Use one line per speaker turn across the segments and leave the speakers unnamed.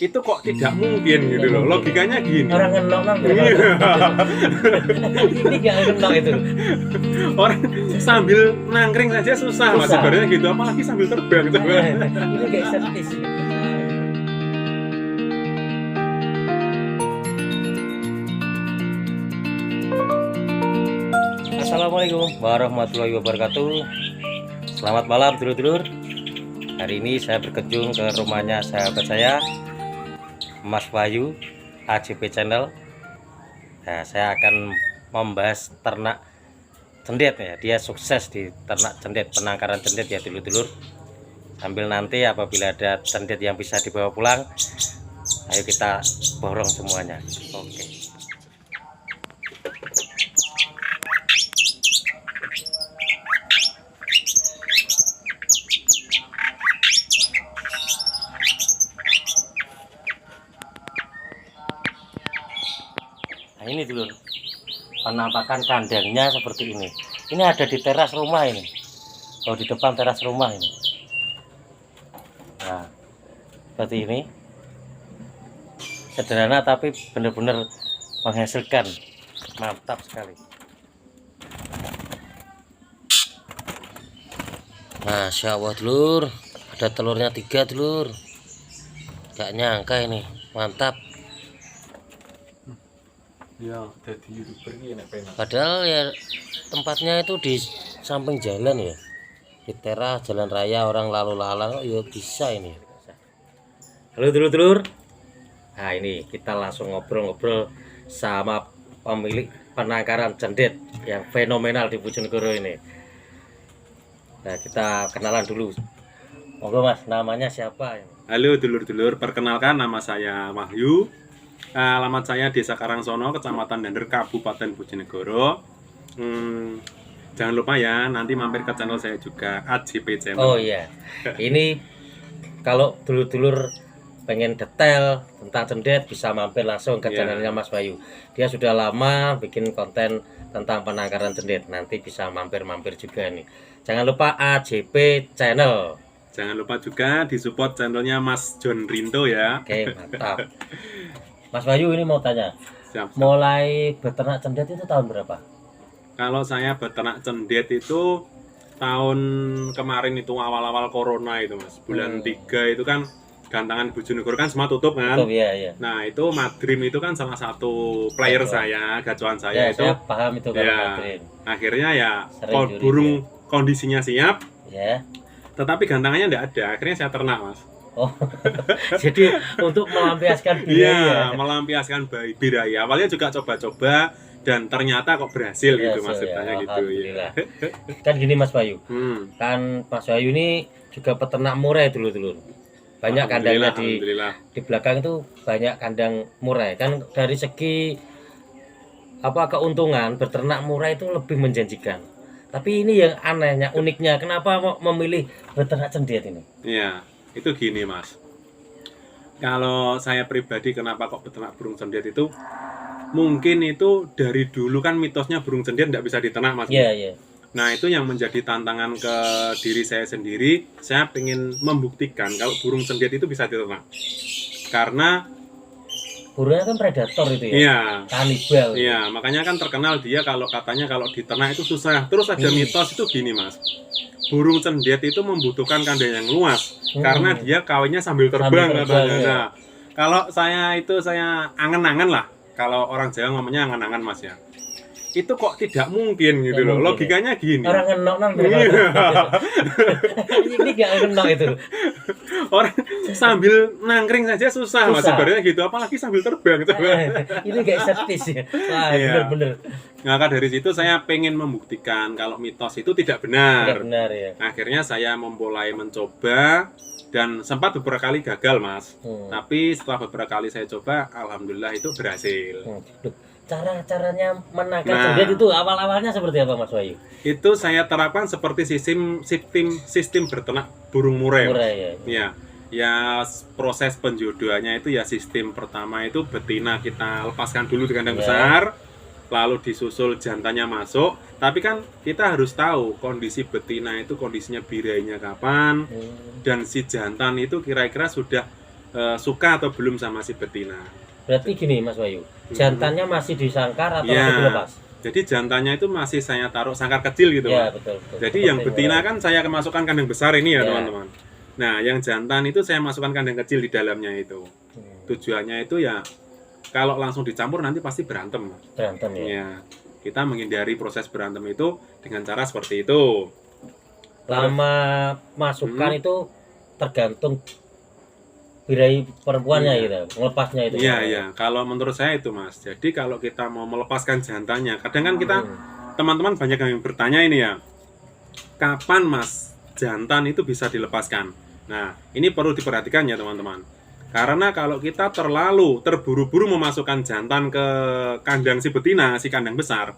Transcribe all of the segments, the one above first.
itu kok tidak mungkin gitu loh. Logikanya gini.
Orang ngenok nang
Iya.
ini gak ngenok itu.
Orang sambil nangkring saja susah, Mas.
Susah.
Sebenarnya gitu, apalagi sambil terbang gitu.
Ini kayak servis. Assalamualaikum warahmatullahi wabarakatuh. Selamat malam dulur-dulur. Hari ini saya berkunjung ke rumahnya sahabat saya, Mas Wahyu, AJP Channel. Nah, saya akan membahas ternak cendet ya. Dia sukses di ternak cendet, penangkaran cendet ya dulur-dulur. Sambil nanti apabila ada cendet yang bisa dibawa pulang, ayo kita borong semuanya. Oke. Nah, ini dulu penampakan kandangnya seperti ini. Ini ada di teras rumah ini. Oh, di depan teras rumah ini. Nah, seperti ini. Sederhana tapi benar-benar menghasilkan. Mantap sekali. Masya Allah dulur, ada telurnya 3 dulur. Gak nyangka ini, mantap.
Ya, jadi YouTuber ini enak pengen.
Padahal ya tempatnya itu di samping jalan ya, di teras jalan raya, orang lalu lalang ya bisa ini. Halo dulur-dulur. Nah, ini kita langsung ngobrol-ngobrol sama pemilik penangkaran cendet yang fenomenal di Bojonegoro ini. Nah, kita kenalan dulu. Monggo Mas, namanya siapa?
Halo dulur-dulur, perkenalkan nama saya Wahyu. Alamat saya Desa Karangsono, Kecamatan Dander, Kabupaten Bojonegoro. Jangan lupa ya, nanti mampir ke channel saya juga, AJP Channel.
Oh iya, ini kalau dulur-dulur pengen detail tentang cendet bisa mampir langsung ke
Iya.
channelnya Mas Wahyu. Dia sudah lama bikin konten tentang penangkaran cendet. Nanti bisa mampir-mampir juga nih. Jangan lupa AJP Channel.
Jangan lupa juga disupport channelnya Mas John Rinto ya.
Oke, mantap. Mas Wahyu ini mau tanya,
Siap.
mulai beternak cendet itu tahun berapa?
Kalau saya beternak cendet itu tahun kemarin itu awal-awal corona itu Mas. Bulan 3 itu kan gantangan Bojonegoro kan semua tutup kan.
Tutup ya, ya.
Nah itu Madrim itu kan salah satu player saya, gacuan saya
Ya,
itu.
saya paham itu kalau
Ya,
Madrid.
akhirnya ya
Sering juri
burung kondisinya siap,
Ya.
tetapi gantangannya tidak ada. Akhirnya saya ternak Mas.
Oh, jadi untuk melampiaskan
Iya,
biaya.
melampiaskan biraya. Awalnya juga coba-coba dan ternyata kok berhasil gitu
Berhasil,
maksudnya
ya,
gitu ya.
alhamdulillah. Kan gini Mas Wahyu,
Hmm.
kan Mas Wahyu ini juga peternak murai dulu. Banyak kandangnya di
Alhamdulillah.
belakang itu banyak kandang murai. Kan dari segi keuntungan beternak murai itu lebih menjanjikan. Tapi ini yang anehnya, uniknya, kenapa mau memilih beternak cendet ini?
Iya, itu gini Mas. Kalau saya pribadi kenapa kok beternak burung cendet itu, mungkin itu dari dulu kan mitosnya burung cendet tidak bisa diternak Mas.
Iya, iya.
Nah itu yang menjadi tantangan ke diri saya sendiri. Saya ingin membuktikan kalau burung cendet itu bisa diternak. Karena
Burungnya kan predator itu ya,
iya,
kanibal.
iya, makanya kan terkenal dia kalau katanya kalau diternak itu susah. Terus ada mitos itu gini Mas. Burung cendet itu membutuhkan kandang yang luas karena dia kawinnya sambil terbang
Sambil
katanya.
terbang, ya.
Nah, kalau saya angen-angen lah. Kalau orang Jawa ngomongnya angen-angen Mas ya. Itu kok tidak mungkin gitu
Tidak
loh.
mungkin,
Logikanya gini.
Orang ngenok nang
Iya.
ini gak ngenok itu.
Orang sambil nangkring saja susah Mas
Susah.
sebenarnya gitu, apalagi sambil terbang gitu.
Ini gak servis ya. Wah,
Iya.
bener-bener.
Maka dari situ saya pengen membuktikan kalau mitos itu tidak benar.
Tidak benar ya.
Akhirnya saya memulai mencoba dan sempat beberapa kali gagal Mas. Tapi setelah beberapa kali saya coba, alhamdulillah itu berhasil.
Loh, cara-caranya menangkap
Nah.
cendet itu awal-awalnya seperti apa Mas Wahyu?
Itu saya terapkan seperti sistem berternak burung murai. Mas.
Murai ya.
Ya, ya proses penjodohannya itu ya sistem pertama itu betina kita lepaskan dulu di kandang
Ya.
besar, lalu disusul jantannya masuk. Tapi kan kita harus tahu kondisi betina itu kondisinya birainya kapan dan si jantan itu kira-kira sudah suka atau belum sama si betina.
Berarti gini Mas Wahyu, jantannya masih di sangkar atau
Ya.
masih dilepas?
Jadi jantannya itu masih saya taruh sangkar kecil gitu,
Ya,
Pak.
betul, betul.
Jadi
Seperti
yang betina
murai.
kan saya masukkan kandang besar ini ya,
Ya.
teman-teman. Nah, yang jantan itu saya masukkan kandang kecil di dalamnya itu.
Hmm,
Tujuannya itu ya kalau langsung dicampur nanti pasti berantem.
berantem ya.
Ya, kita menghindari proses berantem itu dengan cara seperti itu.
Lama masukkan itu tergantung birahi perempuannya
Iya.
gitu, melepasnya itu.
Iya, iya. Kalau menurut saya itu, Mas. Jadi kalau kita mau melepaskan jantannya, kadang kan kita teman-teman banyak yang bertanya ini ya, kapan Mas jantan itu bisa dilepaskan? Nah, ini perlu diperhatikan ya teman-teman. Karena kalau kita terlalu terburu-buru memasukkan jantan ke kandang si betina, si kandang besar,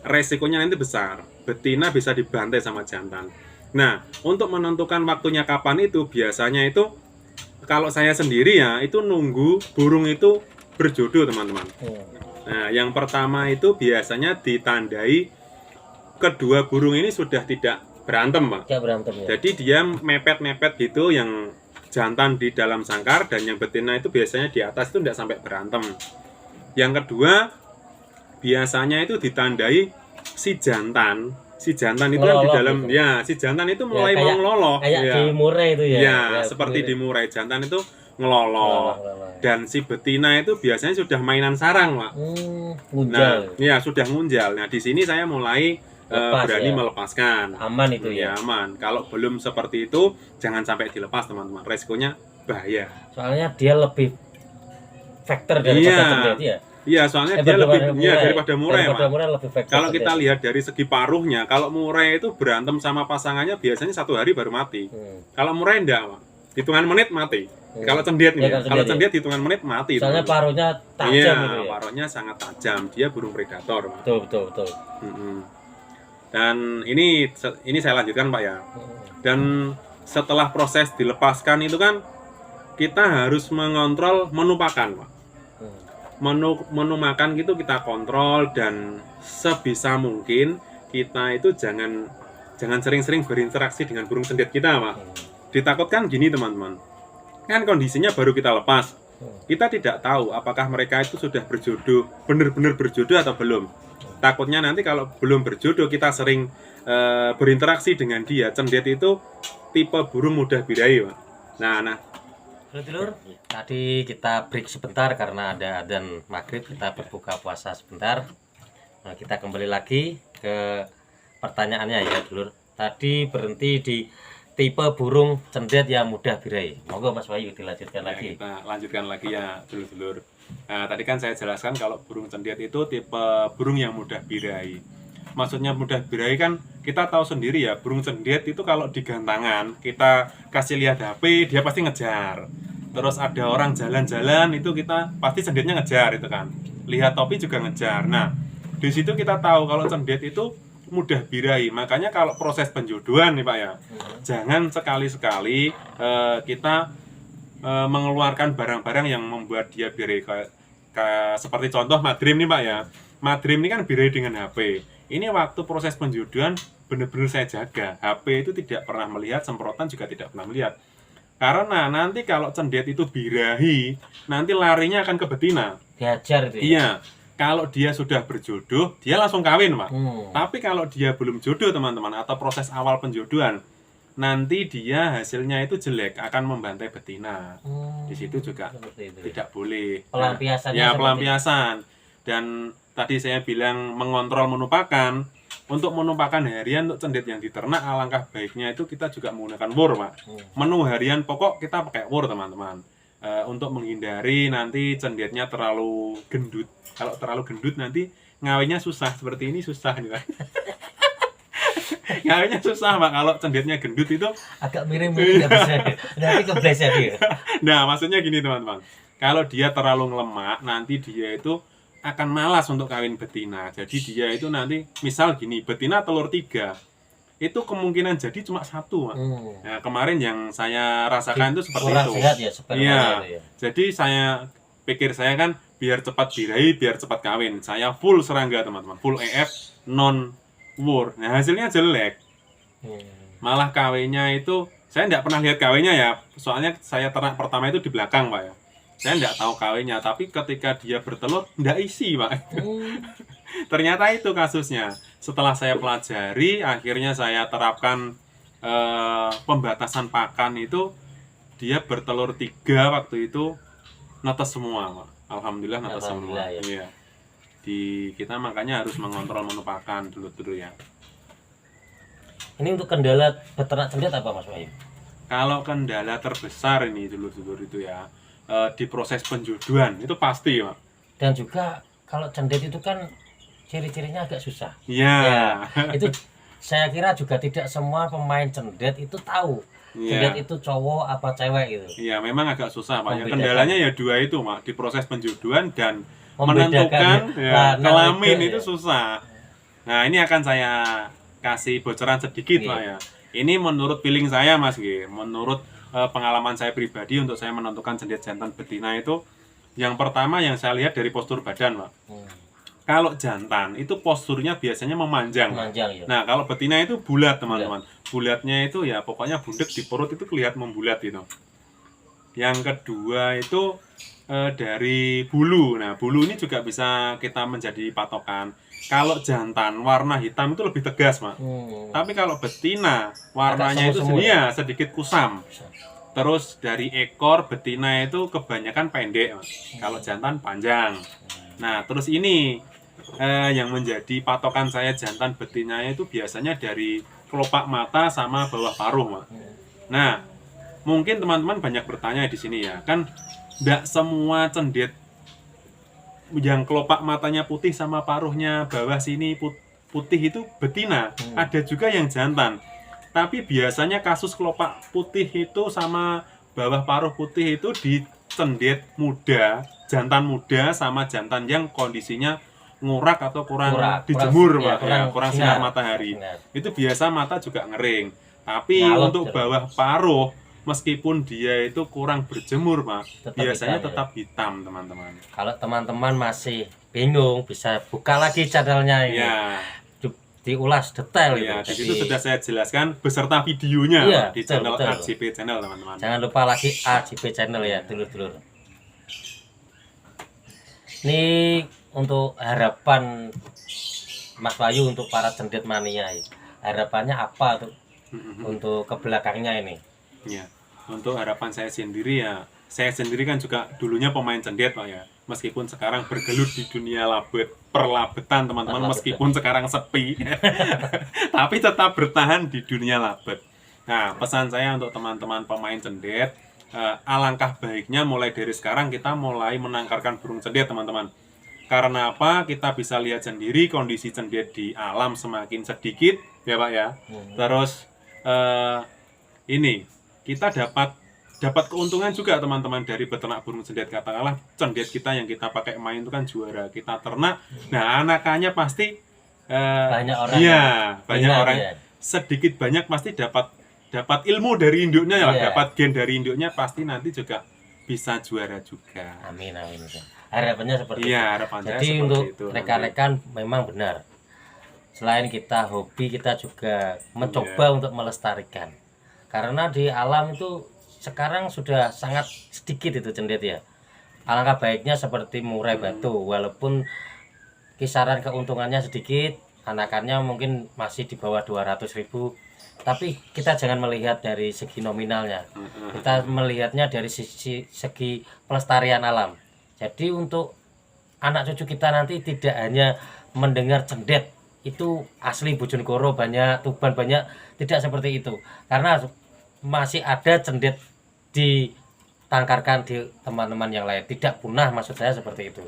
resikonya nanti besar. Betina bisa dibantai sama jantan. Nah, untuk menentukan waktunya kapan itu, biasanya itu kalau saya sendiri ya, itu nunggu burung itu berjodoh teman-teman. Nah, yang pertama itu biasanya ditandai kedua burung ini sudah tidak berantem, Pak.
Tidak berantem ya.
Jadi dia mepet-mepet gitu, yang jantan di dalam sangkar dan yang betina itu biasanya di atas itu tidak sampai berantem. Yang kedua, biasanya itu ditandai si jantan itu yang di
Ngeloloh
dalam
gitu.
ya, si jantan itu mulai
kayak-
mau ngeloloh.
Kayak
Ya.
di murai itu ya.
Ya, seperti di murai jantan itu ngeloloh. Dan si betina itu biasanya sudah mainan sarang, Pak.
Ngunjal.
Nah, ya sudah ngunjal. Nah, di sini saya mulai
Lepas,
berani
ya.
melepaskan.
Aman itu
Ya,
ya.
aman. Kalau belum seperti itu, jangan sampai dilepas, teman-teman. Resikonya bahaya.
Soalnya dia lebih faktor daripada
Iya.
cendet ya.
Iya, soalnya dia
Daripada
lebih daripada murai,
Daripada
Pak.
murai lebih faktor
Kalau kita
cendet.
lihat dari segi paruhnya, kalau murai itu berantem sama pasangannya biasanya 1 hari baru mati. Kalau murai enggak, Pak. Hitungan menit mati. Kalau cendet nih,
Ya,
kalau
cendet
cendet hitungan menit mati.
Soalnya
teman-teman.
paruhnya tajam
Iya,
itu ya.
paruhnya sangat tajam. Dia burung predator, Pak.
Betul, betul, betul.
Mm-mm. Dan ini saya lanjutkan, Pak ya. Dan setelah proses dilepaskan itu kan kita harus mengontrol menu pakan, Pak. Menu makan gitu kita kontrol, dan sebisa mungkin kita itu jangan sering-sering berinteraksi dengan burung cendet kita, Pak. Ditakutkan gini, teman-teman. Kan kondisinya baru kita lepas. Kita tidak tahu apakah mereka itu sudah berjodoh, benar-benar berjodoh atau belum. Takutnya nanti kalau belum berjodoh kita sering berinteraksi dengan dia. Cendet itu tipe burung mudah birahi, Pak. Nah,
Dulur, tadi kita break sebentar karena ada adzan maghrib, kita berbuka puasa sebentar. Nah, kita kembali lagi ke pertanyaannya ya, Dulur. Tadi berhenti di tipe burung cendet yang mudah birahi. Monggo Mas Wahyu dilanjutkan lagi.
Kita lanjutkan lagi ya, dulur-dulur. Nah, tadi kan saya jelaskan kalau burung cendet itu tipe burung yang mudah birahi. Maksudnya mudah birahi kan kita tahu sendiri ya, burung cendet itu kalau digantangan, kita kasih lihat HP, dia pasti ngejar. Terus ada orang jalan-jalan itu kita pasti cendetnya ngejar itu kan. Lihat topi juga ngejar. Nah, di situ kita tahu kalau cendet itu mudah birahi. Makanya kalau proses penjodohan nih Pak ya, jangan sekali-sekali kita mengeluarkan barang-barang yang membuat dia birahi. Seperti contoh madrim nih Pak ya. Madrim ini kan birahi dengan HP. Ini waktu proses penjodohan benar-benar saya jaga. HP itu tidak pernah melihat, semprotan juga tidak pernah melihat. Karena nanti kalau cendet itu birahi, nanti larinya akan ke betina.
Diajar itu ya.
Iya. Kalau dia sudah berjodoh, dia langsung kawin, Pak.
Hmm.
Tapi kalau dia belum jodoh, teman-teman, atau proses awal penjodohan, nanti dia hasilnya itu jelek, akan membantai betina. Di situ juga
Seperti itu.
tidak boleh.
Pelampiasannya
Ya,
seperti
pelampiasan. Dan tadi saya bilang mengontrol menu pakan. Untuk menu pakan harian untuk cendet yang diternak, alangkah baiknya itu kita juga menggunakan wur, Pak. Menu harian pokok kita pakai wur, teman-teman. Untuk menghindari nanti cendetnya terlalu gendut. Kalau terlalu gendut nanti ngawinnya susah. Seperti ini susah nih, Pak. Ngawinnya susah, Pak. Kalau cendetnya gendut itu.
Agak miring-miring nggak bisa. Nanti kebleset dia.
Nah, maksudnya gini, teman-teman. Kalau dia terlalu ngelemak, nanti dia itu akan malas untuk kawin betina. Jadi dia itu nanti, misal gini, betina telur 3. Itu kemungkinan jadi cuma 1, Pak. Nah, kemarin yang saya rasakan itu seperti
Kurang
itu.
sehat ya spermanya
Iya.
itu ya.
Jadi saya pikir saya kan biar cepat birahi, biar cepat kawin. Saya full serangga, teman-teman. Full EF, non wur. Nah, hasilnya jelek. Malah kawinnya itu Saya tidak pernah lihat KW-nya ya, soalnya saya ternak pertama itu di belakang Pak ya. Saya tidak tahu KW-nya, tapi ketika dia bertelur tidak isi Pak. Ternyata itu kasusnya. Setelah saya pelajari, akhirnya saya terapkan pembatasan pakan itu, dia bertelur 3 waktu itu netes semua Pak. Alhamdulillah netes semua.
Alhamdulillah, ya.
Iya. Kita makanya harus mengontrol menu pakan dulu ya.
Ini untuk kendala beternak cendet apa Mas Wahyu?
Kalau kendala terbesar ini dulur-dulur itu ya, di proses penjodohan itu pasti Pak.
Dan juga kalau cendet itu kan ciri-cirinya agak susah.
Iya.
Ya, itu saya kira juga tidak semua pemain cendet itu tahu.
Iya.
Cendet itu cowok apa cewek gitu.
Iya, memang agak susah Pak. Ya,
Membedakan.
kendalanya ya 2 itu Pak, di proses penjodohan dan
Membedakan
menentukan ya,
lanang
kelamin
itu,
itu
ya.
susah. Nah, ini akan saya kasih bocoran sedikit
Iya.
Pak ya. Ini menurut feeling saya Mas G. Menurut pengalaman saya pribadi untuk saya menentukan cendet jantan betina itu, yang pertama yang saya lihat dari postur badan Pak. Kalau jantan itu posturnya biasanya memanjang.
Memanjang ya.
Nah, kalau betina itu bulat, teman-teman. Bulatnya itu ya pokoknya bundek di perut itu kelihatan membulat gitu. Yang kedua itu dari bulu. Nah, bulu ini juga bisa kita menjadi patokan. Kalau jantan warna hitam itu lebih tegas, Mak. Tapi kalau betina warnanya itu
semu-semu
sedikit kusam. Terus dari ekor betina itu kebanyakan pendek, Mak. Kalau jantan panjang. Nah, terus ini yang menjadi patokan saya jantan betinanya itu biasanya dari kelopak mata sama bawah paruh, Mak. Nah, mungkin teman-teman banyak bertanya di sini ya, kan tidak semua cendet yang kelopak matanya putih sama paruhnya bawah sini putih itu betina. Ada juga yang jantan. Tapi biasanya kasus kelopak putih itu sama bawah paruh putih itu di cendet muda, jantan muda sama jantan yang kondisinya ngurak atau kurang dijemur, Pak, kurang sinar matahari. Itu biasa mata juga ngering. Tapi
Ngalot,
untuk bawah paruh, meskipun dia itu kurang berjemur, Pak, biasanya
hitam,
tetap hitam, teman-teman.
Kalau teman-teman masih bingung, bisa buka lagi channelnya ini.
Ya,
Diulas detail
ya,
itu.
di situ sudah saya jelaskan beserta videonya,
Iya,
Pak, di
betul,
channel
betul.
AJP channel, teman-teman.
Jangan lupa lagi AJP channel ya, dulur-dulur. Ini untuk harapan Mas Wahyu untuk para cendet mania ya. Harapannya apa tuh untuk ke belakangnya ini?
Ya, untuk harapan saya sendiri ya, saya sendiri kan juga dulunya pemain cendet, Pak ya. Meskipun sekarang bergelut di dunia perlabetan, teman-teman, meskipun sekarang sepi, tapi tetap bertahan di dunia labet. Nah, pesan saya untuk teman-teman pemain cendet, alangkah baiknya mulai dari sekarang kita mulai menangkarkan burung cendet, teman-teman. Karena apa? Kita bisa lihat sendiri kondisi cendet di alam semakin sedikit, ya Pak ya. Terus ini kita dapat keuntungan juga, teman-teman, dari beternak burung cendet. Katakanlah cendet kita yang kita pakai main itu kan juara, kita ternak. Nah, anakannya pasti
Banyak orang.
iya,
yang
banyak
ingat,
orang
ya.
sedikit banyak pasti dapat ilmu dari induknya lah,
Iya.
dapat gen dari induknya, pasti nanti juga bisa juara juga.
Amin, amin. Harapannya seperti
Iya,
itu.
harapan saya
Jadi
seperti
untuk
itu.
rekan-rekan memang benar. Selain kita hobi, kita juga mencoba
Iya.
untuk melestarikan. Karena di alam itu sekarang sudah sangat sedikit itu cendet ya. Alangkah baiknya seperti murai batu, walaupun kisaran keuntungannya sedikit, anakannya mungkin masih di bawah 200.000, tapi kita jangan melihat dari segi nominalnya. Kita melihatnya dari segi pelestarian alam. Jadi untuk anak cucu kita nanti tidak hanya mendengar cendet itu asli Bojonegoro banyak, Tuban banyak, tidak seperti itu. Karena masih ada cendet ditangkarkan di teman-teman yang lain, tidak punah, maksud saya seperti itu.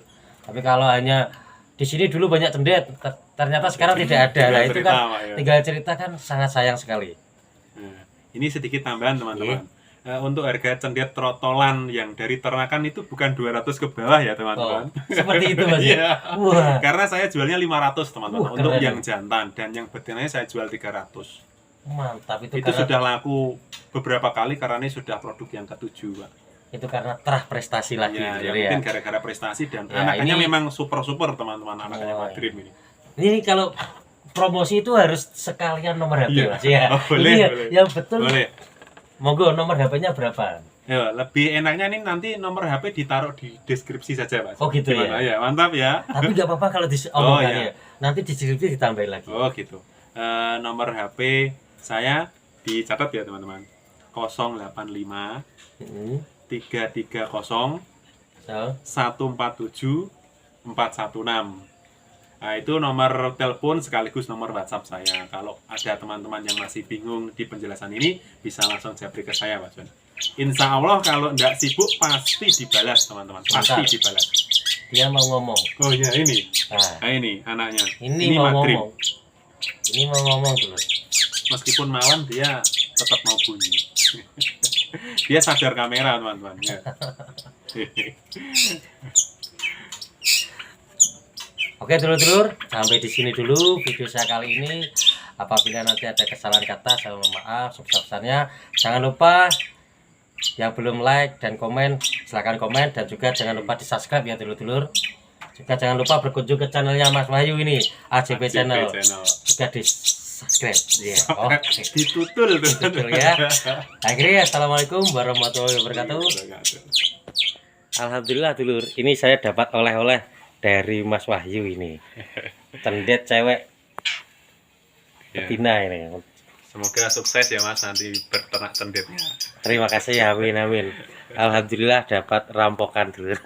Tapi kalau hanya di sini dulu banyak cendet, ternyata sekarang tidak ada. Nah, itu kan tinggal cerita, kan sangat sayang sekali.
Nah, ini sedikit tambahan, teman-teman. Untuk harga cendet trotolan yang dari ternakan itu bukan 200 ke bawah ya, teman-teman.
Seperti itu, Mas.
Iya.
Wah,
Karena saya jualnya 500, teman-teman.
Wah,
Untuk
keren.
yang jantan, dan yang betinanya saya jual 300.
mantap itu
Itu
karena
sudah laku beberapa kali karena ini sudah produk yang ke-7, Pak.
itu karena terah prestasi lagi
Ya,
gitu
ya,
ya.
mungkin gara-gara prestasi dan
Ya,
anakannya
ini-
memang super-super, teman-teman, anakannya
Oh,
Madrid ini.
Ini kalau promosi itu harus sekalian nomor HP,
Iya.
Mas ya.
Oh, boleh,
Ini
boleh.
yang betul
Boleh.
Monggo nomor HP-nya berapa?
Ya, lebih enaknya nih nanti nomor HP ditaruh di deskripsi saja, Pak.
Oh, gitu
Gimana?
ya?
Ya, mantap ya.
Tapi nggak apa-apa kalau
Oh,
omongannya. Nanti di deskripsi ditambahin lagi.
Oh, gitu. Nomor HP saya dicatat ya, teman-teman. 085
Hmm.
330
So,
147 416. Nah, itu nomor telepon sekaligus nomor WhatsApp saya. Kalau ada teman-teman yang masih bingung di penjelasan ini, bisa langsung japri ke saya, Pak John. Insya Allah kalau nggak sibuk pasti dibalas, teman-teman. Pasti
Mantap.
dibalas.
dia mau ngomong.
Oh ya ini.
Nah,
Nah ini anaknya.
ini mau
Madrid.
ngomong. Ini mau ngomong dulu.
Meskipun malam dia tetap mau bunyi. Dia sadar kamera, teman-teman. Ya.
Oke, dulur-dulur, sampai di sini dulu video saya kali ini. Apabila nanti ada kesalahan kata, saya mohon maaf sebesar-besarnya. Jangan lupa yang belum like dan komen, silahkan komen, dan juga jangan lupa di subscribe ya dulur-dulur. Juga jangan lupa berkunjung ke channelnya Mas Wahyu ini, AJB Channel. Juga di subscribe. Ya, oh,
Ditutul,
betul ya. Akhirnya, assalamualaikum warahmatullahi wabarakatuh. Alhamdulillah dulur, ini saya dapat oleh-oleh dari Mas Wahyu ini. Cendet cewek
Ya.
betina ini.
Semoga sukses ya Mas nanti berternak cendetnya.
Terima kasih, amin amin. Alhamdulillah dapat rampokan dulur.